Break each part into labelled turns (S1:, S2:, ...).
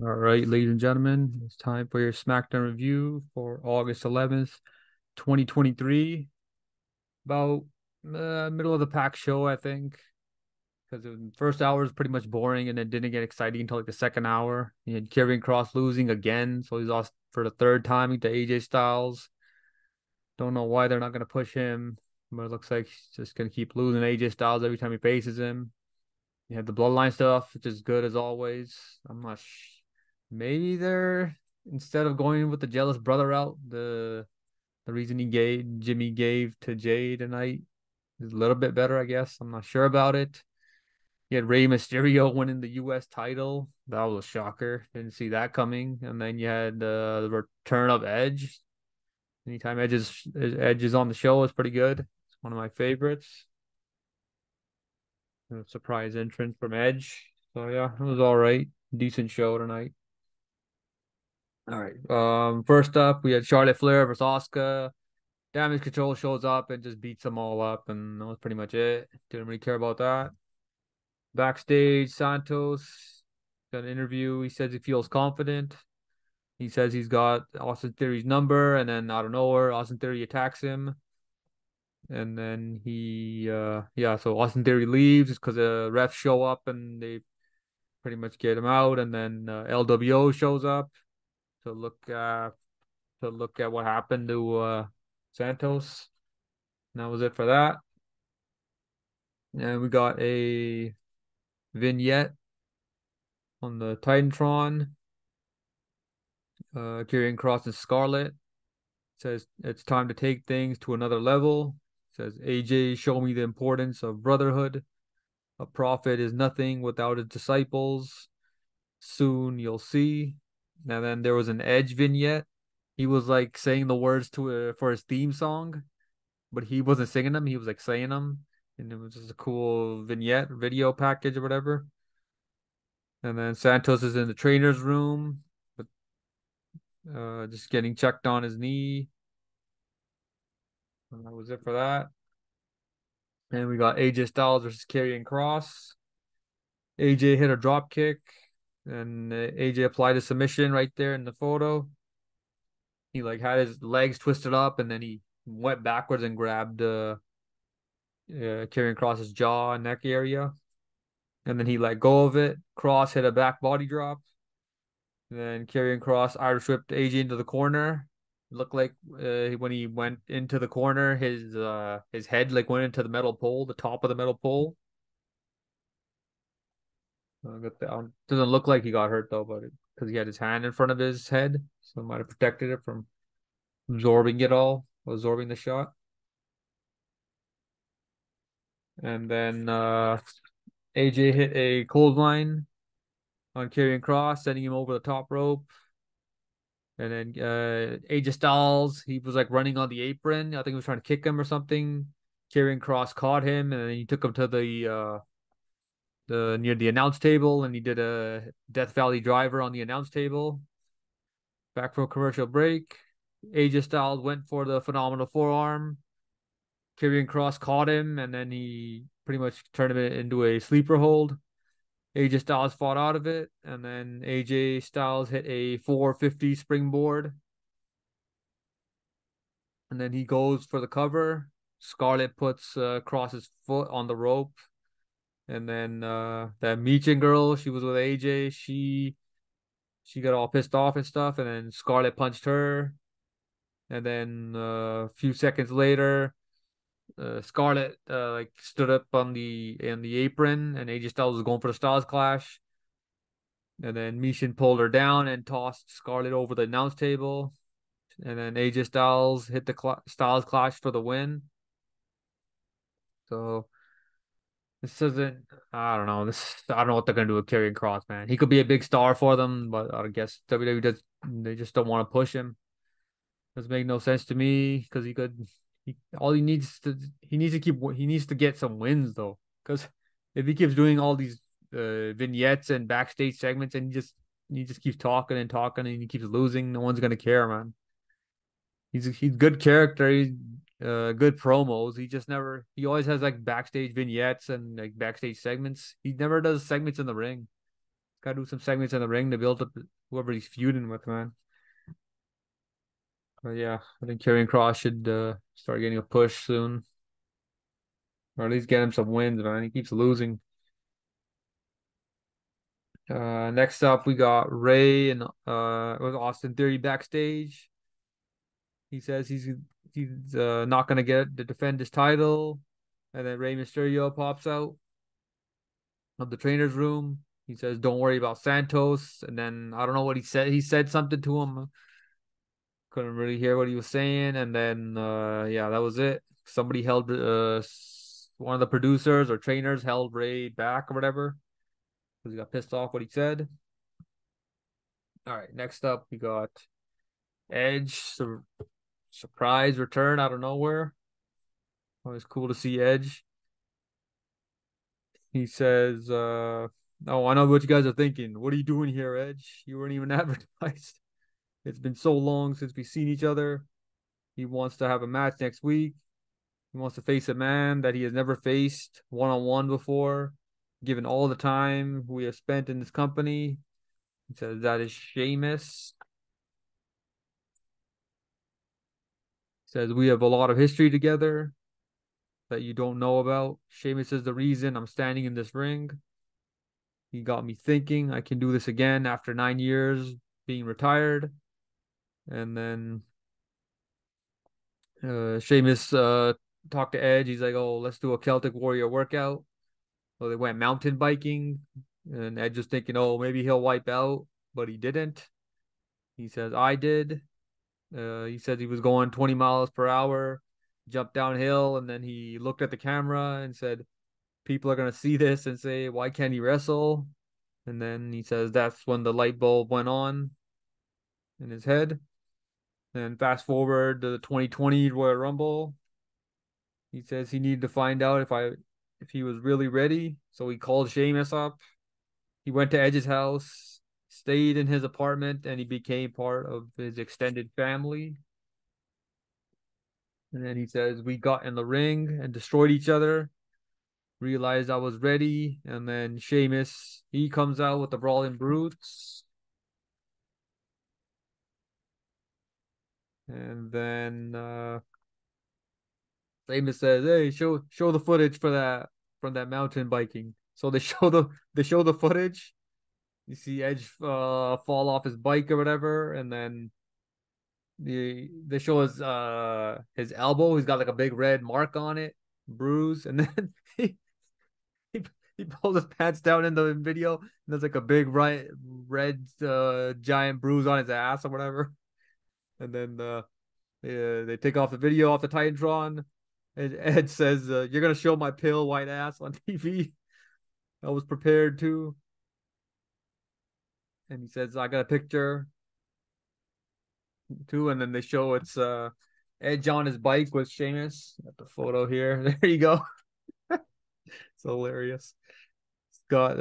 S1: All right, ladies and gentlemen, it's time for your Smackdown review for August 11th, 2023. About middle of the pack show, I think, because the first hour was pretty much boring and it didn't get exciting until like the second hour. You had Karrion Kross losing again, so he's lost for the third time to AJ Styles. Don't know why they're not going to push him, but it looks like he's just going to keep losing AJ Styles every time he faces him. You have the bloodline stuff, which is good as always. I'm not maybe they're instead of going with the jealous brother route, the reason Jimmy gave to Jay tonight is a little bit better, I guess. I'm not sure about it. You had Rey Mysterio winning the US title. That was a shocker. Didn't see that coming. And then you had the return of Edge. Anytime Edge is on the show is pretty good. It's one of my favorites. A surprise entrance from Edge. So yeah, it was all right. Decent show tonight. All right. First up, we had Charlotte Flair versus Asuka. Damage Control shows up and just beats them all up, and that was pretty much it. Didn't really care about that. Backstage, Santos got an interview. He says he feels confident. He says he's got Austin Theory's number, and then out of nowhere, Austin Theory attacks him. And then so Austin Theory leaves because the refs show up and they pretty much get him out. And then LWO shows up to look at what happened to Santos. And that was it for that. And we got a vignette on the Titantron. Karrion Kross and Scarlett. It says it's time to take things to another level. It says AJ, show me the importance of brotherhood. A prophet is nothing without his disciples. Soon you'll see. And then there was an Edge vignette. He was like saying the words for his theme song, but he wasn't singing them. He was like saying them, and it was just a cool vignette video package or whatever. And then Santos is in the trainer's room, but just getting checked on his knee. And that was it for that. And we got AJ Styles versus Karrion Kross. AJ hit a drop kick, and AJ applied a submission right there in the photo. He like had his legs twisted up, and then he went backwards and grabbed Karrion Kross's jaw and neck area, and then he let go of it. Kross hit a back body drop. And then Karrion Kross Irish whipped AJ into the corner. It looked like when he went into the corner, his head like went into the metal pole, the top of the metal pole. Doesn't look like he got hurt though, but because he had his hand in front of his head, so it might have protected it from absorbing the shot. And then AJ hit a clothesline on Karrion Kross, sending him over the top rope. And then AJ Styles, he was like running on the apron. I think he was trying to kick him or something. Karrion Kross caught him, and then he took him to the near the announce table, and he did a Death Valley driver on the announce table. Back for a commercial break. AJ Styles went for the phenomenal forearm. Karrion Kross caught him, and then he pretty much turned him into a sleeper hold. AJ Styles fought out of it, and then AJ Styles hit a 450 springboard, and then he goes for the cover. Scarlett puts Cross's foot on the rope, and then that Meechin girl, she was with AJ. She got all pissed off and stuff, and then Scarlett punched her, and then a few seconds later, Scarlett like stood up on the apron, and AJ Styles was going for the Styles Clash. And then Meechin pulled her down and tossed Scarlett over the announce table. And then AJ Styles hit the Styles Clash for the win. So this isn't. I don't know. I don't know what they're gonna do with Karrion Kross, man. He could be a big star for them, but I guess WWE does. They just don't want to push him. Doesn't make no sense to me because he could. All he needs to get some wins though. Because if he keeps doing all these vignettes and backstage segments and he just keeps talking and talking and he keeps losing, no one's gonna care, man. He's good character. He's good promos. He always has like backstage vignettes and like backstage segments. He never does segments in the ring Gotta do some segments in the ring to build up whoever he's feuding with, man. But yeah, I think Karrion Kross should start getting a push soon, or at least get him some wins, man. He keeps losing. Next up we got Ray and with Austin Theory backstage. He says he's not gonna get to defend his title, and then Rey Mysterio pops out of the trainer's room. He says, "Don't worry about Santos," and then I don't know what he said. He said something to him. Couldn't really hear what he was saying, and then yeah, that was it. Somebody held one of the producers or trainers held Ray back or whatever because he got pissed off what he said. All right, next up we got Edge surprise return out of nowhere. Always cool to see Edge. He says, "Oh, I know what you guys are thinking. What are you doing here, Edge? You weren't even advertised. It's been so long since we've seen each other." He wants to have a match next week. He wants to face a man that he has never faced one-on-one before, given all the time we have spent in this company. He says that is Sheamus. He says we have a lot of history together that you don't know about. Sheamus is the reason I'm standing in this ring. He got me thinking I can do this again after 9 years being retired. And then Sheamus talked to Edge. He's like, "Oh, let's do a Celtic Warrior workout." So they went mountain biking, and Edge was thinking, "Oh, maybe he'll wipe out," but he didn't. He says, "I did." He said he was going 20 miles per hour, jumped downhill, and then he looked at the camera and said, "People are gonna see this and say, why can't he wrestle?" And then he says that's when the light bulb went on in his head. And fast forward to the 2020 Royal Rumble. He says he needed to find out if he was really ready. So he called Sheamus up. He went to Edge's house, stayed in his apartment, and he became part of his extended family. And then he says we got in the ring and destroyed each other. Realized I was ready, and then Sheamus he comes out with the Brawling Brutes. And then Sheamus says, "Hey, show the footage for that from that mountain biking." So they show the footage. You see Edge fall off his bike or whatever, and then they show his elbow. He's got like a big red mark on it, bruise, and then he, he pulls his pants down in the video, and there's like a big red giant bruise on his ass or whatever. And then they take off the video off the Titantron. And Ed says, "You're gonna show my pale white ass on TV." I was prepared to. And he says, "I got a picture too." And then they show it's Edge on his bike with Sheamus. Got the photo here. There you go. It's hilarious. It's got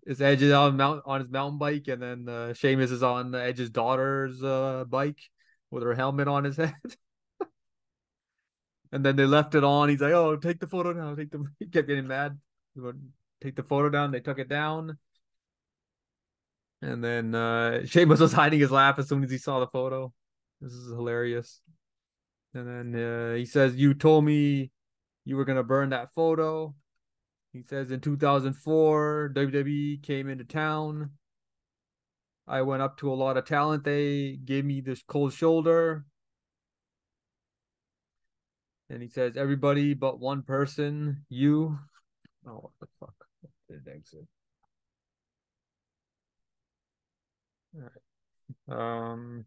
S1: his Edge is on his mountain bike, and then Sheamus is on Edge's daughter's bike with her helmet on his head. And then they left it on. He's like, "Oh, take the photo now." He kept getting mad. He would take the photo down. They took it down. And then Sheamus was hiding his laugh as soon as he saw the photo. This is hilarious. And then he says, "You told me you were gonna burn that photo." He says in 2004, WWE came into town. I went up to a lot of talent. They gave me this cold shoulder. And he says, "Everybody but one person, you." Oh, what the fuck? Did it exit? All right.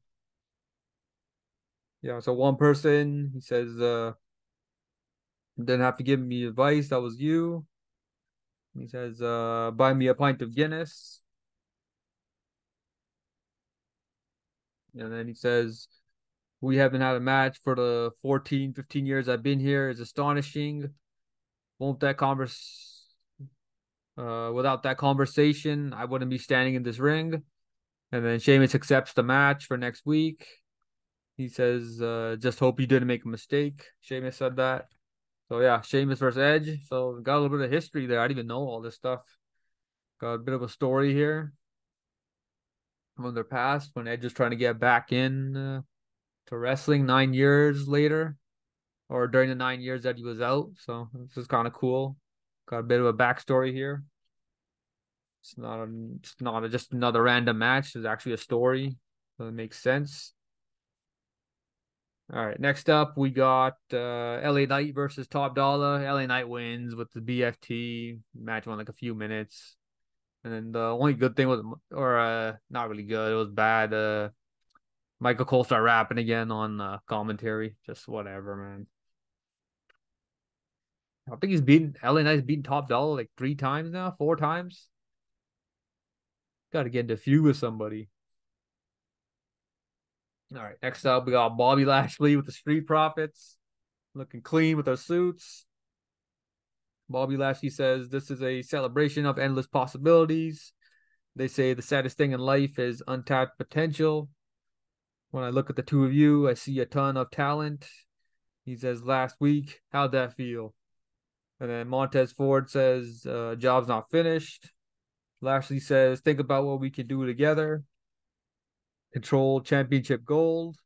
S1: Yeah, so one person, he says, didn't have to give me advice. That was you. He says, "Buy me a pint of Guinness." And then he says, "We haven't had a match for the 14, 15 years I've been here. It's astonishing. Won't that converse Without that conversation, I wouldn't be standing in this ring." And then Sheamus accepts the match for next week. He says, "Just hope you didn't make a mistake." Sheamus said that. So yeah, Sheamus versus Edge. So got a little bit of history there. I didn't even know all this stuff. Got a bit of a story here from their past when Edge was trying to get back in to wrestling 9 years later, or during the 9 years that he was out. So this is kind of cool. Got a bit of a backstory here. It's not just another random match. There's actually a story, so it makes sense. All right, next up we got LA Knight versus Top Dollar. LA Knight wins with the BFT. Match went like a few minutes. And then the only good thing was, or not really good, it was bad. Michael Cole started rapping again on commentary. Just whatever, man. I think he's beaten LA Knight's beaten Top Dollar like 3 times now, 4 times. Got to get into a feud with somebody. All right, next up we got Bobby Lashley with the Street Profits, looking clean with their suits. Bobby Lashley says this is a celebration of endless possibilities. They say the saddest thing in life is untapped potential. When I look at the two of you, I see a ton of talent. He says last week, how'd that feel? And then Montez Ford says, job's not finished. Lashley says, think about what we can do together. Control championship gold.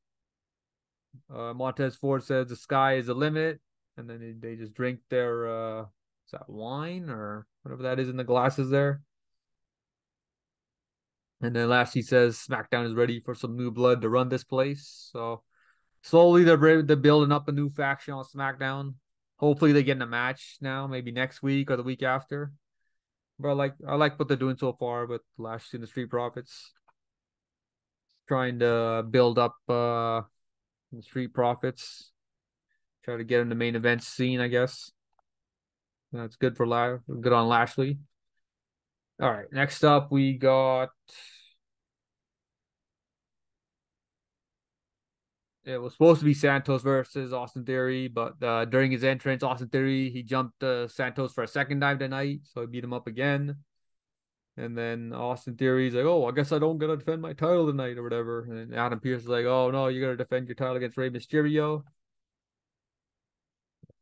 S1: Montez Ford says the sky is the limit. And then they just drink their, is that wine or whatever that is in the glasses there? And then Lashley says SmackDown is ready for some new blood to run this place. So slowly they're building up a new faction on SmackDown. Hopefully they get in a match now, maybe next week or the week after. But I like what they're doing so far with Lashley and the Street Profits. Trying to build up the Street Profits. Try to get in the main event scene, I guess. That's good for good on Lashley. All right, next up we got. It was supposed to be Santos versus Austin Theory, but during his entrance, Austin Theory he jumped Santos for a second time tonight, so he beat him up again. And then Austin Theory's like, "Oh, I guess I don't gotta defend my title tonight or whatever." And then Adam Pearce is like, "Oh no, you gotta defend your title against Rey Mysterio."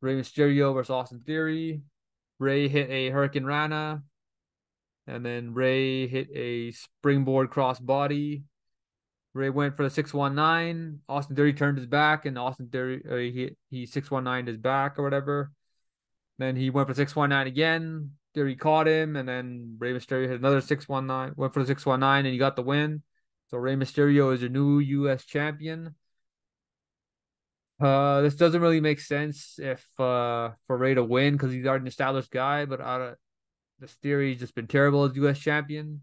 S1: Rey Mysterio versus Austin Theory. Rey hit a Hurricane Rana, and then Rey hit a springboard crossbody. Rey went for the 619. Austin Theory turned his back, and Austin Theory he 619 his back or whatever. Then he went for 619 again. Theory caught him, and then Rey Mysterio hit another 619. Went for the 619, and he got the win. So Rey Mysterio is your new U.S. champion. This doesn't really make sense if for Rey to win because he's already an established guy, but this theory's just been terrible as U.S. champion.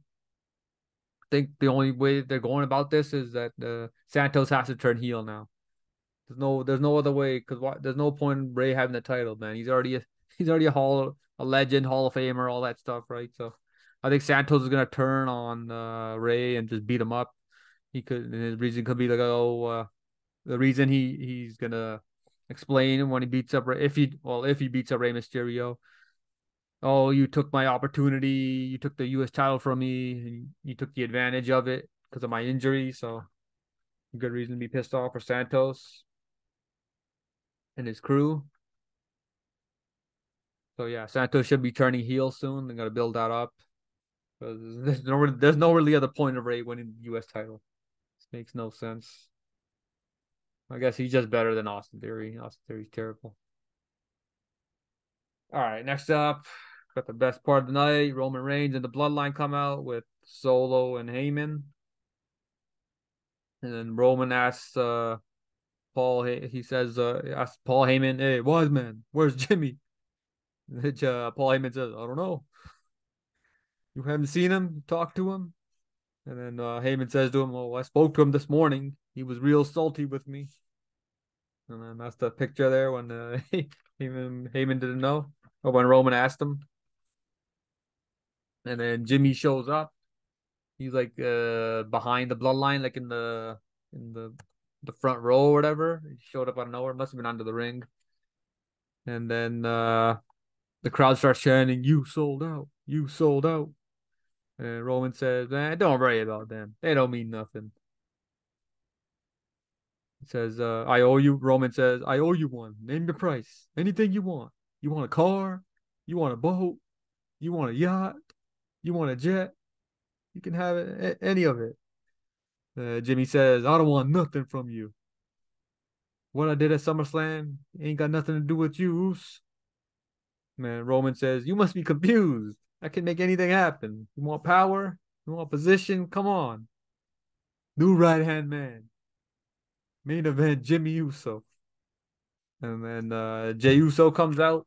S1: I think the only way they're going about this is that Santos has to turn heel now. There's no other way because there's no point in Rey having the title, man. He's already a legend, Hall of Famer, all that stuff, right? So I think Santos is gonna turn on Rey and just beat him up. His reason could be like, the reason he's gonna explain when he beats up if he beats up Rey Mysterio. Oh, you took my opportunity. You took the U.S. title from me. And you took the advantage of it because of my injury. So, good reason to be pissed off for Santos and his crew. So yeah, Santos should be turning heel soon. They're gonna build that up. There's no really other point of Rey winning the U.S. title. This makes no sense. I guess he's just better than Austin Theory. Austin Theory's terrible. All right, next up, got the best part of the night. Roman Reigns and the Bloodline come out with Solo and Heyman. And then Roman asks he says, asks Paul Heyman, "Hey, wise man, where's Jimmy?" Which Paul Heyman says, "I don't know. You haven't seen him, talk to him." And then Heyman says to him, "Oh, I spoke to him this morning. He was real salty with me." And then that's the picture there when Heyman didn't know, or when Roman asked him. And then Jimmy shows up. He's like behind the bloodline, like in the front row or whatever. He showed up out of nowhere. Must have been under the ring. And then the crowd starts chanting, "You sold out. You sold out." And Roman says, "Man, don't worry about them. They don't mean nothing." He says, "I owe you." Roman says, "I owe you one. Name the price. Anything you want. You want a car? You want a boat? You want a yacht? You want a jet? You can have it, any of it. Jimmy says, I don't want nothing from you. What I did at SummerSlam ain't got nothing to do with you, Uce. Man, Roman says, you must be confused. I can make anything happen. You want power? You want position? Come on. New right hand man. Main event Jimmy Uso. And then Jey Uso comes out.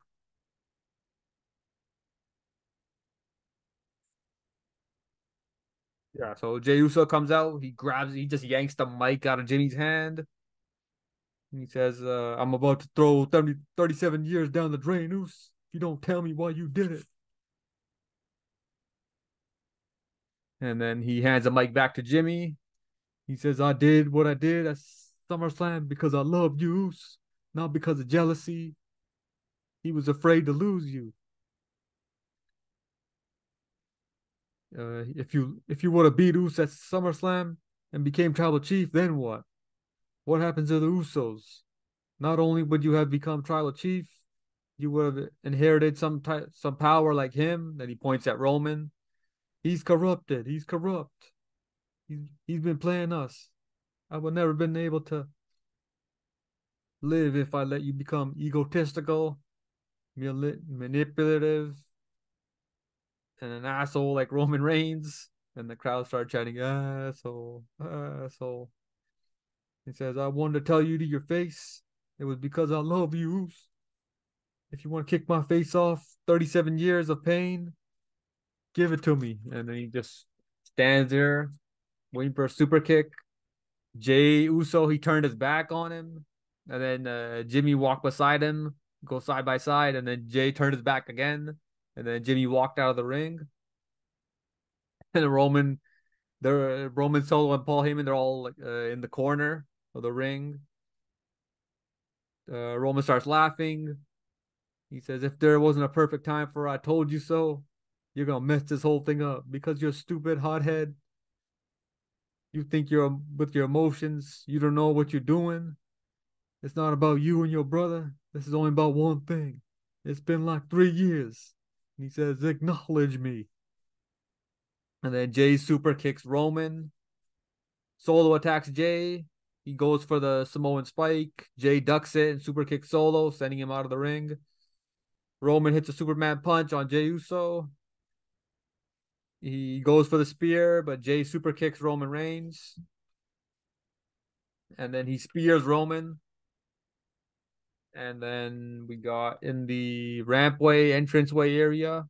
S1: Yeah, so Jey Uso comes out. He just yanks the mic out of Jimmy's hand. And he says, I'm about to throw 37 years down the drain, Uso. If you don't tell me why you did it. And then he hands the mic back to Jimmy. He says, I did what I did at SummerSlam because I loved you, Uso, not because of jealousy. He was afraid to lose you. If you would have beat Uso at SummerSlam and became tribal chief, then what? What happens to the Usos? Not only would you have become tribal chief, you would have inherited some power like him. Then he points at Roman. He's corrupted. He's corrupt. He's been playing us. I would never been able to live if I let you become egotistical, manipulative, and an asshole like Roman Reigns. And the crowd started chanting, asshole, asshole. He says, I wanted to tell you to your face. It was because I love you. If you want to kick my face off, 37 years of pain, give it to me. And then he just stands there waiting for a super kick. Jey Uso, he turned his back on him. And then Jimmy walked beside him, go side by side. And then Jey turned his back again. And then Jimmy walked out of the ring. And Roman Solo and Paul Heyman, they're all like in the corner of the ring. Roman starts laughing. He says, if there wasn't a perfect time for I told you so, you're going to mess this whole thing up because you're a stupid hothead. You think you're with your emotions. You don't know what you're doing. It's not about you and your brother. This is only about one thing. It's been like 3 years. And he says, acknowledge me. And then Jey super kicks Roman. Solo attacks Jey. He goes for the Samoan spike. Jey ducks it and super kicks Solo, sending him out of the ring. Roman hits a Superman punch on Jey Uso. He goes for the spear, but Jey super kicks Roman Reigns. And then he spears Roman. And then we got in the rampway, entranceway area.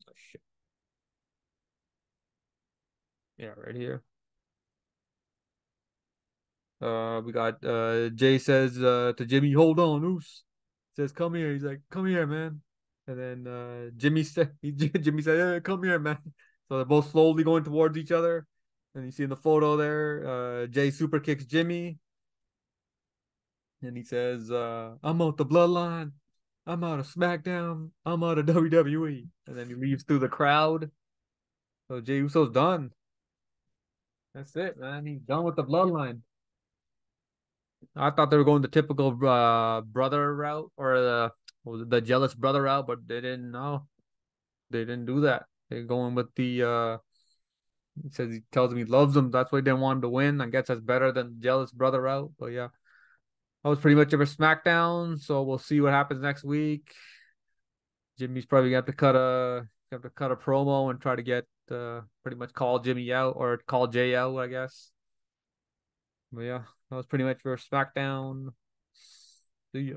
S1: Oh, shit. Yeah, right here. We got Jey says to Jimmy, hold on, Oos. Says, come here. He's like, come here, man. And then Jimmy said, hey, come here, man. So they're both slowly going towards each other. And you see in the photo there, Jey super kicks Jimmy. And he says, I'm out the bloodline. I'm out of Smackdown. I'm out of WWE. And then he leaves through the crowd. So Jey Uso's done. That's it, man. He's done with the bloodline. I thought they were going the typical brother route or the jealous brother route, but they didn't know. They didn't do that. They're going with the he says he tells him he loves him. That's why they didn't want him to win. I guess that's better than jealous brother route. But yeah. That was pretty much of a SmackDown. So we'll see what happens next week. Jimmy's probably gonna have to cut a promo and try to get pretty much call Jimmy out or call Jey out, I guess. But yeah, that was pretty much for SmackDown. See ya.